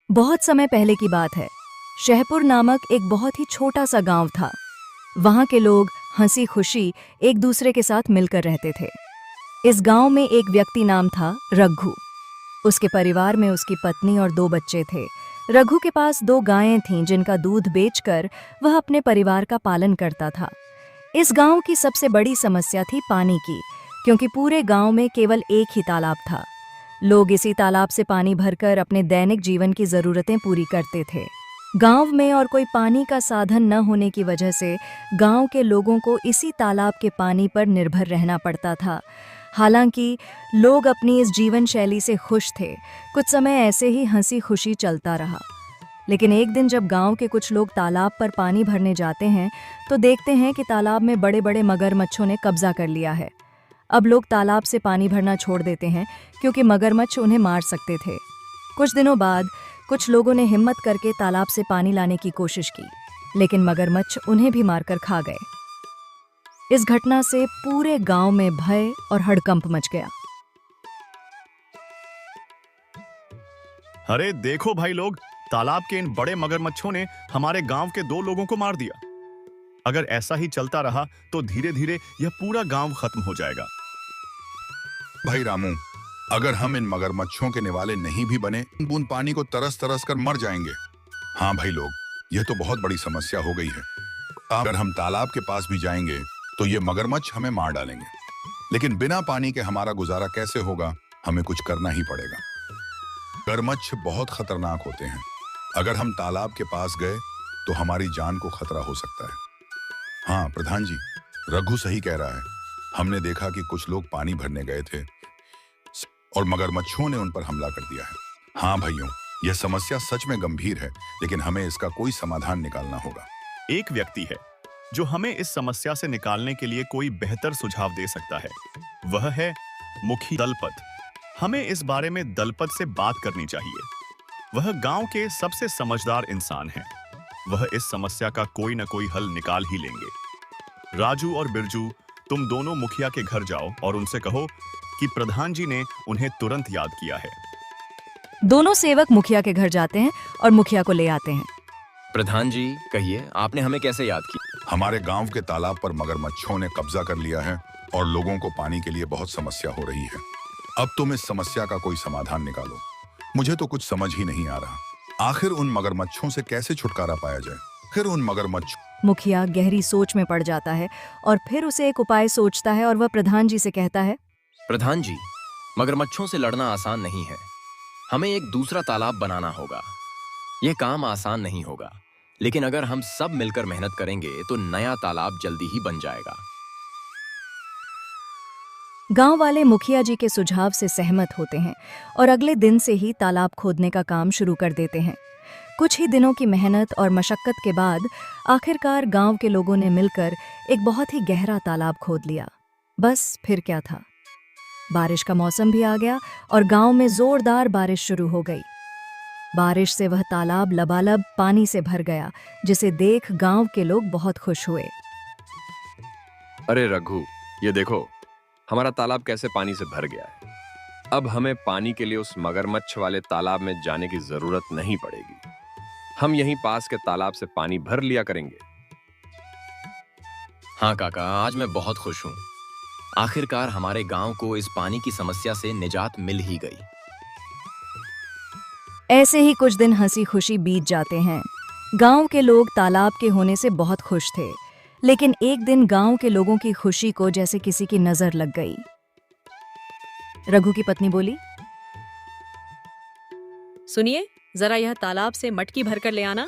बहुत समय पहले की बात है। शहपुर नामक एक बहुत ही छोटा सा गांव था। वहां के लोग हंसी खुशी एक दूसरे के साथ मिलकर रहते थे। इस गांव में एक व्यक्ति नाम था रघु। उसके परिवार में उसकी पत्नी और 2 बच्चे थे। रघु के पास 2 गायें थीं जिनका दूध बेचकर वह अपने परिवार का पालन करता था। इस गांव की सबसे बड़ी समस्या थी पानी की, क्योंकि पूरे गांव में केवल एक ही तालाब था। लोग इसी तालाब से पानी भरकर अपने दैनिक जीवन की जरूरतें पूरी करते थे। गांव में और कोई पानी का साधन न होने की वजह से गांव के लोगों को इसी तालाब के पानी पर निर्भर रहना पड़ता था। हालांकि लोग अपनी इस जीवन शैली से खुश थे। कुछ समय ऐसे ही हंसी खुशी चलता रहा। लेकिन एक दिन जब गांव के कुछ लोग तालाब पर पानी भरने जाते हैं तो देखते हैं कि तालाब में बड़े बड़े मगरमच्छों ने कब्जा कर लिया है। अब लोग तालाब से पानी भरना छोड़ देते हैं क्योंकि मगरमच्छ उन्हें मार सकते थे। कुछ दिनों बाद कुछ लोगों ने हिम्मत करके तालाब से पानी लाने की कोशिश की, लेकिन मगरमच्छ उन्हें भी मारकर खा गए। इस घटना से पूरे गांव में भय और हड़कंप मच गया। अरे देखो भाई लोग, तालाब के इन बड़े मगरमच्छों ने हमारे गांव के 2 लोगों को मार दिया। अगर ऐसा ही चलता रहा तो धीरे धीरे यह पूरा गांव खत्म हो जाएगा। भाई रामू, अगर हम इन मगरमच्छों के निवाले नहीं भी बने, बूंद पानी को तरस तरस कर मर जाएंगे। हाँ भाई लोग, यह तो बहुत बड़ी समस्या हो गई है। अगर हम तालाब के पास भी जाएंगे तो ये मगरमच्छ हमें मार डालेंगे। लेकिन बिना पानी के हमारा गुजारा कैसे होगा? हमें कुछ करना ही पड़ेगा। मगरमच्छ बहुत खतरनाक होते हैं। अगर हम तालाब के पास गए तो हमारी जान को खतरा हो सकता है। हाँ प्रधान जी, रघु सही कह रहा है। हमने देखा कि कुछ लोग पानी भरने गए थे और मगरमच्छों ने उन पर हमला कर दिया है। हाँ भाइयों, यह समस्या सच में गंभीर है, लेकिन हमें इसका कोई समाधान निकालना होगा। एक व्यक्ति है जो हमें इस समस्या से निकालने के लिए कोई बेहतर सुझाव दे सकता है। वह है मुखी दलपत। हमें इस बारे में दलपत से बात करनी चाहिए। वह गांव के सबसे समझदार इंसान हैं। वह इस समस्या का कोई न कोई हल निकाल ही लेंगे। राजू और बिरजू, तुम दोनों मुखिया के घर जाओ और उनसे कहो कि प्रधान जी ने उन्हें तुरंत याद किया है। दोनों सेवक मुखिया के घर जाते हैं और मुखिया को ले आते हैं। प्रधान जी, कहिए, आपने हमें कैसे याद किया? हमारे गांव के तालाब पर मगरमच्छों ने कब्जा कर लिया है और लोगों को पानी के लिए बहुत समस्या हो रही है। अब तुम इस समस्या का कोई समाधान निकालो। मुझे तो कुछ समझ ही नहीं आ रहा। आखिर उन मगरमच्छों से कैसे छुटकारा पाया जाए? फिर उन मगरमच्छ मुखिया गहरी सोच में पड़ जाता है और फिर उसे एक उपाय सोचता है और वह प्रधान जी से कहता है, प्रधान जी, मगरमच्छों से लड़ना आसान नहीं है। हमें एक दूसरा तालाब बनाना होगा। यह काम आसान नहीं होगा, लेकिन अगर हम सब मिलकर मेहनत करेंगे तो नया तालाब जल्दी ही बन जाएगा। गांव वाले मुखिया जी के सुझाव से सहमत होते हैं और अगले दिन से ही तालाब खोदने का काम शुरू कर देते हैं। कुछ ही दिनों की मेहनत और मशक्कत के बाद आखिरकार गांव के लोगों ने मिलकर एक बहुत ही गहरा तालाब खोद लिया। बस फिर क्या था, बारिश का मौसम भी आ गया और गांव में जोरदार बारिश शुरू हो गई। बारिश से वह तालाब लबालब पानी से भर गया, जिसे देख गांव के लोग बहुत खुश हुए। अरे रघु, ये देखो, हमारा तालाब कैसे पानी से भर गया है। अब हमें पानी के लिए उस मगरमच्छ वाले तालाब में जाने की जरूरत नहीं पड़ेगी। हम यहीं पास के तालाब से पानी भर लिया करेंगे। हाँ काका, आज मैं बहुत खुश हूँ। आखिरकार हमारे गांव को इस पानी की समस्या से निजात मिल ही गई। ऐसे ही कुछ दिन हंसी खुशी बीत जाते हैं। गांव के लोग तालाब के होने से बहुत खुश थे, लेकिन एक दिन गांव के लोगों की खुशी को जैसे किसी की नजर लग गई। रघु की पत्नी बोली, सुनिए, जरा यह तालाब से मटकी भरकर ले आना।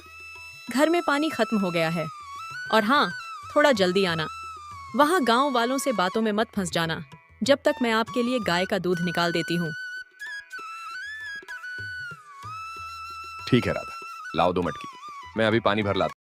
घर में पानी खत्म हो गया है। और हाँ, थोड़ा जल्दी आना। वहां गांव वालों से बातों में मत फंस जाना, जब तक मैं आपके लिए गाय का दूध निकाल देती हूँ। ठीक है राधा, लाओ 2 मटकी। मैं अभी पानी भर लाता